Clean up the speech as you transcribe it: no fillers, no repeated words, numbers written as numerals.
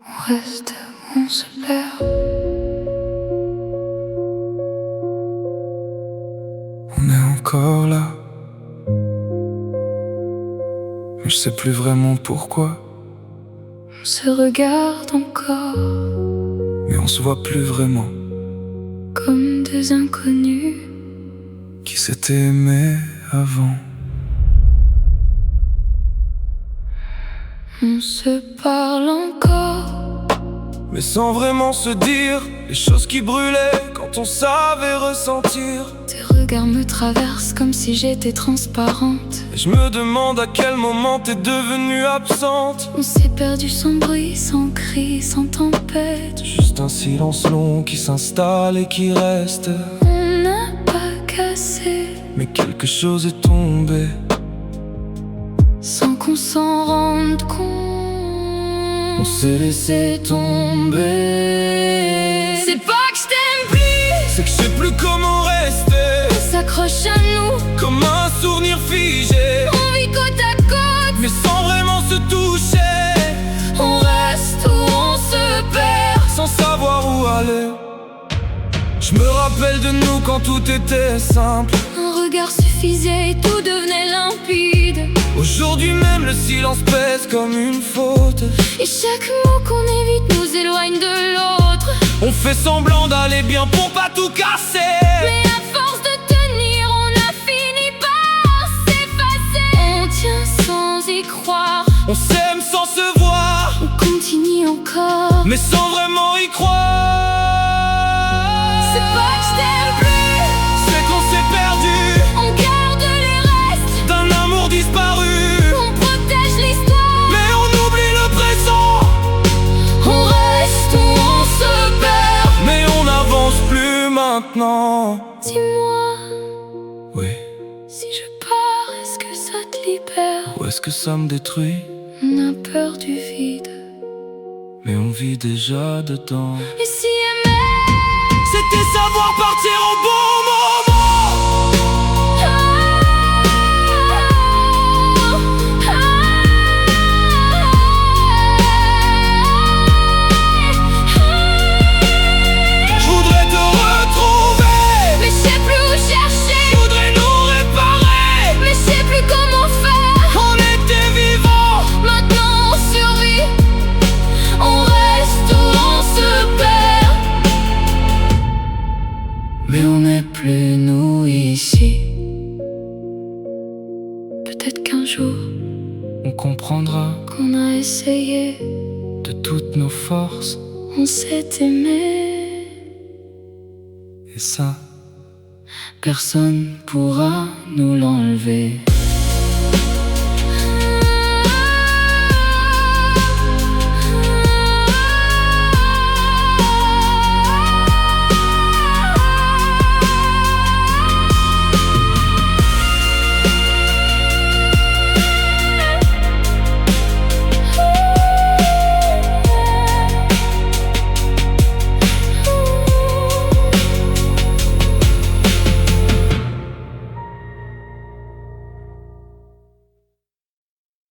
On reste, on se perd. On est encore là, mais je sais plus vraiment pourquoi. On se regarde encore, mais on se voit plus vraiment. Comme deux inconnus qui s'étaient aimés avant. On se parle encore, mais sans vraiment se dire les choses qui brûlaient quand on savait ressentir. Tes regards me traversent comme si j'étais transparente. Et je me demande à quel moment t'es devenue absente. On s'est perdu sans bruit, sans cri, sans tempête. Juste un silence long qui s'installe et qui reste. On n'a pas cassé, mais quelque chose est tombé sans qu'on s'en rende compte. On s'est laissé tomber. C'est pas que je t'aime plus, c'est que je sais plus comment rester. On s'accroche à nous comme un souvenir figé. On vit côte à côte, mais sans vraiment se toucher. On reste où on se perd, sans savoir où aller. Je me rappelle de nous quand tout était simple. Un regard suffisait et tout devenait limpide. Aujourd'hui même le silence pèse comme une faute. Et chaque mot qu'on évite nous éloigne de l'autre. On fait semblant d'aller bien pour pas tout casser. Mais à force de tenir, on a fini par s'effacer. On tient sans y croire, on s'aime sans se voir. On continue encore, mais sans vraiment y croire. C'est pas que je t'aime plus, c'est qu'on s'est perdu. On garde les restes d'un amour disparu. On protège l'histoire, mais on oublie le présent. On reste où on se perd, mais on n'avance plus maintenant. Dis-moi, oui, si je pars, est-ce que ça te libère? Ou est-ce que ça me détruit? On a peur du vide, mais on vit déjà dedans. Et si aimer, c'était savoir partir au bon moment. Je voudrais te retrouver, mais je sais plus où chercher. Je voudrais nous réparer, mais je sais plus comment faire. On était vivants, maintenant on survit. On reste où on se perd, mais on n'est plus nous ici. Peut-être qu'un jour on comprendra qu'on a essayé de toutes nos forces. On s'est aimé, et ça, personne pourra nous l'enlever.